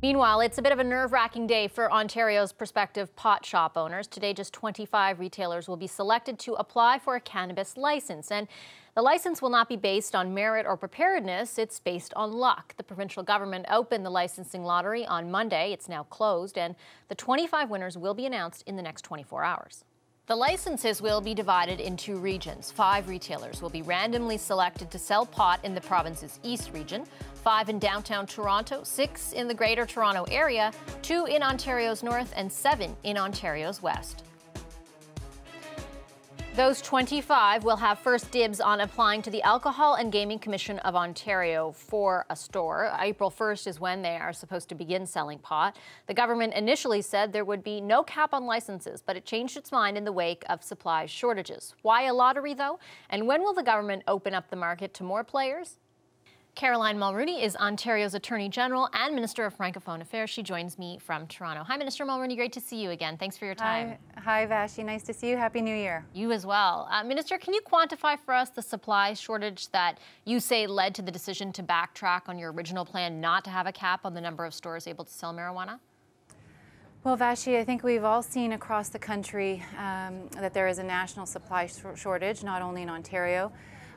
Meanwhile, it's a bit of a nerve-wracking day for Ontario's prospective pot shop owners. Today, just 25 retailers will be selected to apply for a cannabis license. And the license will not be based on merit or preparedness. It's based on luck. The provincial government opened the licensing lottery on Monday. It's now closed, and the 25 winners will be announced in the next 24 hours. The licenses will be divided in 2 regions. 5 retailers will be randomly selected to sell pot in the province's East region, 5 in downtown Toronto, 6 in the Greater Toronto Area, 2 in Ontario's North, and 7 in Ontario's West. Those 25 will have first dibs on applying to the Alcohol and Gaming Commission of Ontario for a store. April 1st is when they are supposed to begin selling pot. The government initially said there would be no cap on licenses, but it changed its mind in the wake of supply shortages. Why a lottery, though? And when will the government open up the market to more players? Caroline Mulroney is Ontario's Attorney General and Minister of Francophone Affairs. She joins me from Toronto. Hi, Minister Mulroney. Great to see you again. Thanks for your time. Hi, Vashi. Nice to see you. Happy New Year. You as well. Minister, can you quantify for us the supply shortage that you say led to the decision to backtrack on your original plan not to have a cap on the number of stores able to sell marijuana? Well, Vashi, I think we've all seen across the country that there is a national supply shortage, not only in Ontario,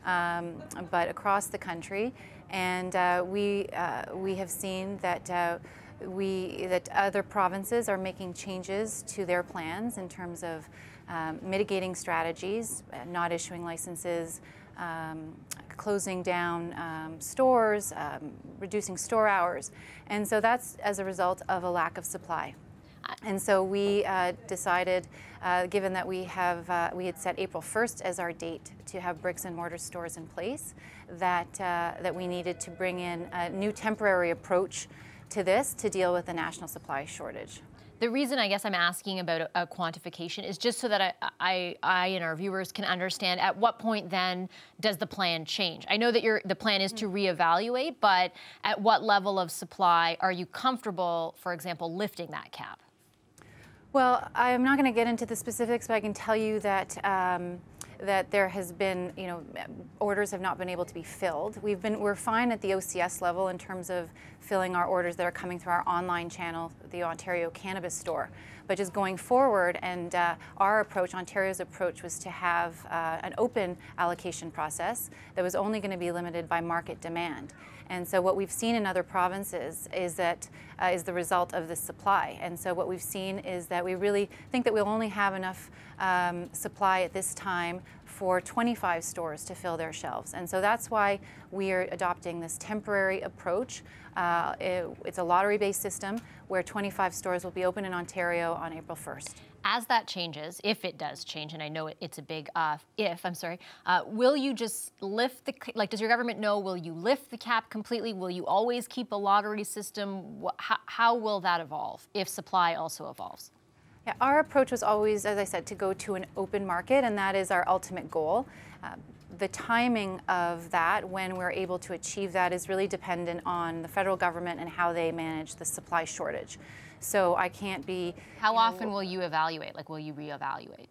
but across the country. And we have seen that that other provinces are making changes to their plans in terms of mitigating strategies, not issuing licenses, closing down stores, reducing store hours. And so that's as a result of a lack of supply. And so we decided, given that we had set April 1st as our date to have bricks and mortar stores in place, that we needed to bring in a new temporary approach to this to deal with the national supply shortage. The reason I guess I'm asking about a quantification is just so that I and our viewers can understand at what point then does the plan change. I know that the plan is to reevaluate, but at what level of supply are you comfortable, for example, lifting that cap? Well, I'm not going to get into the specifics, but I can tell you that that there has been, orders have not been able to be filled. We're fine at the OCS level in terms of filling our orders that are coming through our online channel, the Ontario Cannabis Store. But just going forward, and our approach, Ontario's approach, was to have an open allocation process that was only going to be limited by market demand. And so what we've seen in other provinces is that is the result of this supply. And so what we've seen is that we really think that we'll only have enough supply at this time for 25 stores to fill their shelves. And so that's why we are adopting this temporary approach. It's a lottery-based system where 25 stores will be open in Ontario on April 1st. As that changes, if it does change, and I know it's a big if, will you just lift does your government know, will you lift the cap completely? Will you always keep a lottery system? How will that evolve if supply also evolves? Yeah, our approach was always, as I said, to go to an open market, and that is our ultimate goal. The timing of that, when we're able to achieve that, is really dependent on the federal government and how they manage the supply shortage. So I can't be... How often will you evaluate? Will you reevaluate?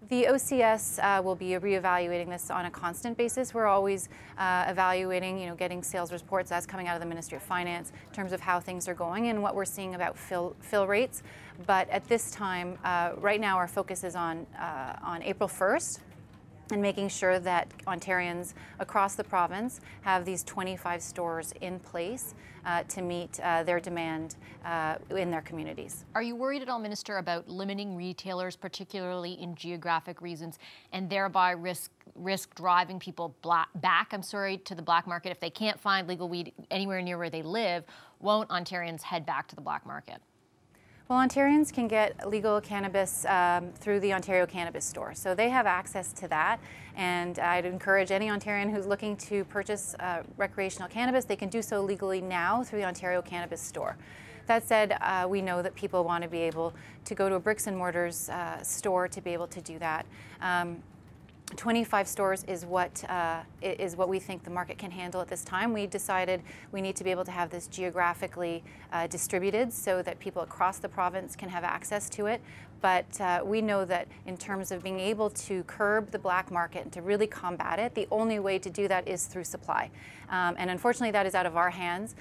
The OCS will be reevaluating this on a constant basis. We're always evaluating, getting sales reports that's coming out of the Ministry of Finance in terms of how things are going and what we're seeing about fill rates. But at this time, right now, our focus is on April 1st. And making sure that Ontarians across the province have these 25 stores in place to meet their demand in their communities. Are you worried at all, Minister, about limiting retailers, particularly in geographic reasons, and thereby risk driving people back to the black market? If they can't find legal weed anywhere near where they live, won't Ontarians head back to the black market? Well, Ontarians can get legal cannabis through the Ontario Cannabis Store, so they have access to that. And I'd encourage any Ontarian who's looking to purchase recreational cannabis, they can do so legally now through the Ontario Cannabis Store. That said, we know that people want to be able to go to a bricks and mortars store to be able to do that. 25 stores is what we think the market can handle at this time. We decided we need to be able to have this geographically distributed so that people across the province can have access to it. But we know that in terms of being able to curb the black market and to really combat it, the only way to do that is through supply. And unfortunately, that is out of our hands.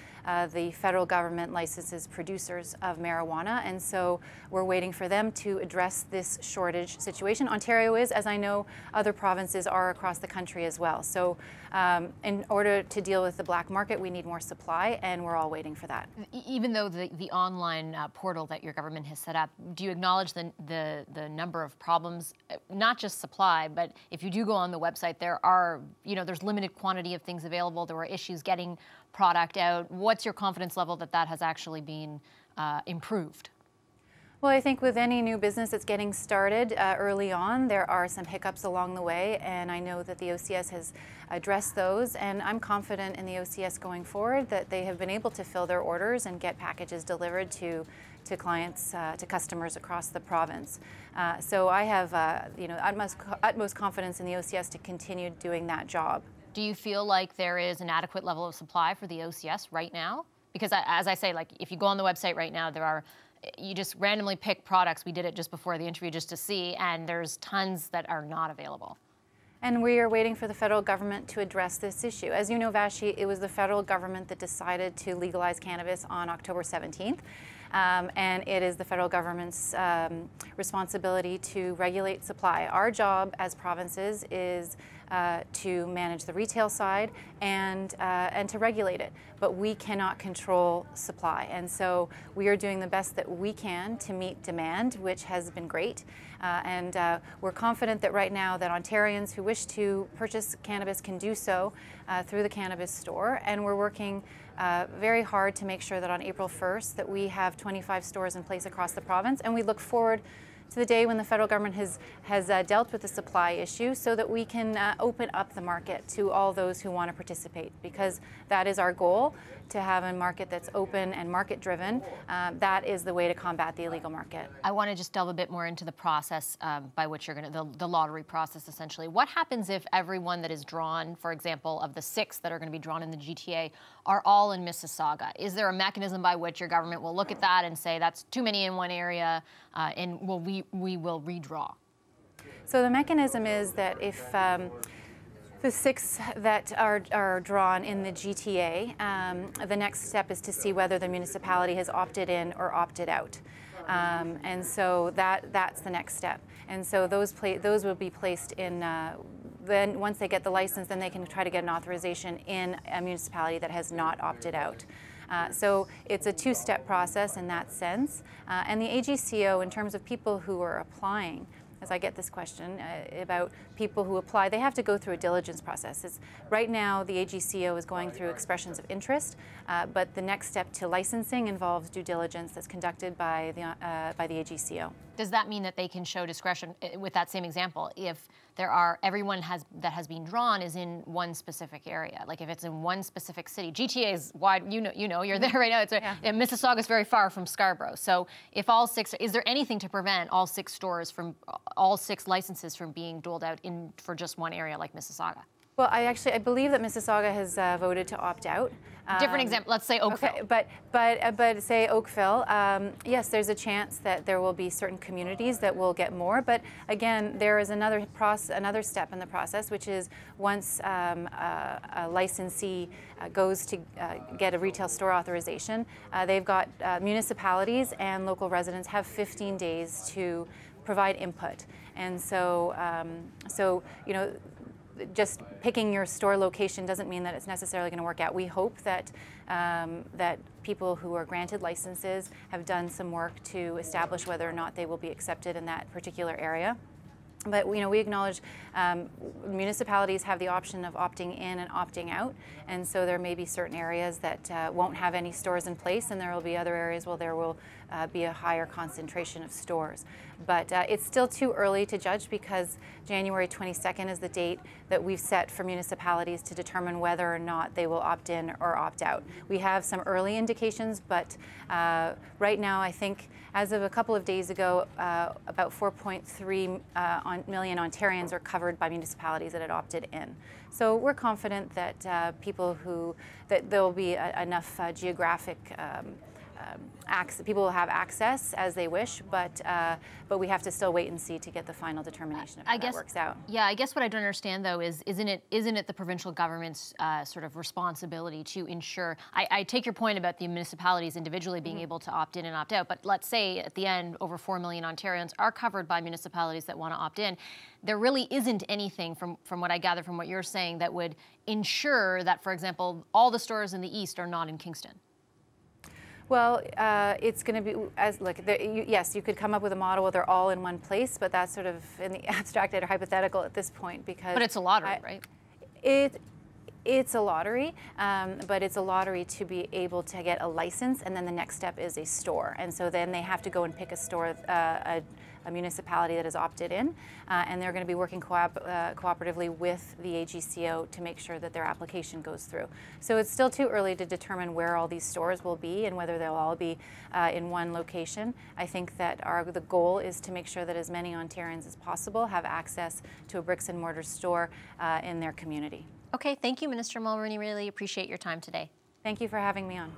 The federal government licenses producers of marijuana, and so we're waiting for them to address this shortage situation. Ontario is, as I know, other provinces are across the country as well. So in order to deal with the black market, we need more supply, and we're all waiting for that. Even though the online portal that your government has set up, do you acknowledge the number of problems, not just supply, but if you do go on the website, there are, there's limited quantity of things available. There were issues getting product out. What's your confidence level that that has actually been improved? Well, I think with any new business that's getting started early on, there are some hiccups along the way, and I know that the OCS has addressed those, and I'm confident in the OCS going forward that they have been able to fill their orders and get packages delivered to clients, to customers across the province. So I have utmost confidence in the OCS to continue doing that job. Do you feel like there is an adequate level of supply for the OCS right now? Because as I say, like if you go on the website right now, you just randomly pick products. We did it just before the interview just to see, and there's tons that are not available. And we are waiting for the federal government to address this issue. As you know, Vashi, it was the federal government that decided to legalize cannabis on October 17th. And it is the federal government's responsibility to regulate supply. Our job as provinces is to manage the retail side and to regulate it. But we cannot control supply. And so we are doing the best that we can to meet demand, which has been great. And we're confident that right now that Ontarians who wish to purchase cannabis can do so through the cannabis store. And we're working very hard to make sure that on April 1st that we have 25 stores in place across the province, and we look forward to the day when the federal government has dealt with the supply issue so that we can open up the market to all those who want to participate, because that is our goal, to have a market that's open and market driven. That is the way to combat the illegal market. I want to just delve a bit more into the process by which you're going to, the lottery process essentially. What happens if everyone that is drawn, for example, of the 6 that are going to be drawn in the GTA, are all in Mississauga? Is there a mechanism by which your government will look at that and say that's too many in one area and we will redraw? So the mechanism is that if the 6 that are drawn in the GTA, the next step is to see whether the municipality has opted in or opted out. And so that's the next step. And so those will be placed in, then once they get the license, then they can try to get an authorization in a municipality that has not opted out. So it's a 2-step process in that sense. And the AGCO, in terms of people who are applying, as I get this question about people who apply, they have to go through a diligence process. Right now, the AGCO is going through expressions of interest, but the next step to licensing involves due diligence that's conducted by the AGCO. Does that mean that they can show discretion with that same example if everyone that has been drawn is in one specific area? Like if it's in one specific city, GTA is wide. You're there right now. And Mississauga is very far from Scarborough. So if all 6, is there anything to prevent all 6 stores from all 6 licenses from being doled out for just one area like Mississauga? Well, I believe that Mississauga has voted to opt out. Different example. Let's say Oakville. Okay, but say Oakville, yes, there's a chance that there will be certain communities that will get more. But again, there is another step in the process, which is once a licensee goes to get a retail store authorization, they've got municipalities and local residents have 15 days to provide input. And so, just picking your store location doesn't mean that it's necessarily going to work out. We hope that that people who are granted licenses have done some work to establish whether or not they will be accepted in that particular area. But we acknowledge municipalities have the option of opting in and opting out, and so there may be certain areas that won't have any stores in place, and there will be other areas where there will be a higher concentration of stores. But it's still too early to judge, because January 22nd is the date that we've set for municipalities to determine whether or not they will opt in or opt out. We have some early indications, but right now I think as of a couple of days ago, about 4.3 million Ontarians are covered by municipalities that had opted in. So we're confident that that there will be enough geographic people will have access as they wish, but we have to still wait and see to get the final determination of how that works out. Yeah, I guess what I don't understand though is isn't it the provincial government's sort of responsibility to ensure? I take your point about the municipalities individually being able to opt in and opt out, but let's say at the end over 4 million Ontarians are covered by municipalities that want to opt in. There really isn't anything from what I gather from what you're saying that would ensure that, for example, all the stores in the east are not in Kingston. Well, it's going to be, yes, you could come up with a model where they're all in one place, but that's sort of in the abstracted or hypothetical at this point because... But it's a lottery, right? It's a lottery, but it's a lottery to be able to get a license, and then the next step is a store. And so then they have to go and pick a store, a municipality that has opted in, and they're going to be working cooperatively with the AGCO to make sure that their application goes through. So it's still too early to determine where all these stores will be and whether they'll all be in one location. I think that the goal is to make sure that as many Ontarians as possible have access to a bricks and mortar store in their community. Okay, thank you, Minister Mulroney. Really appreciate your time today. Thank you for having me on.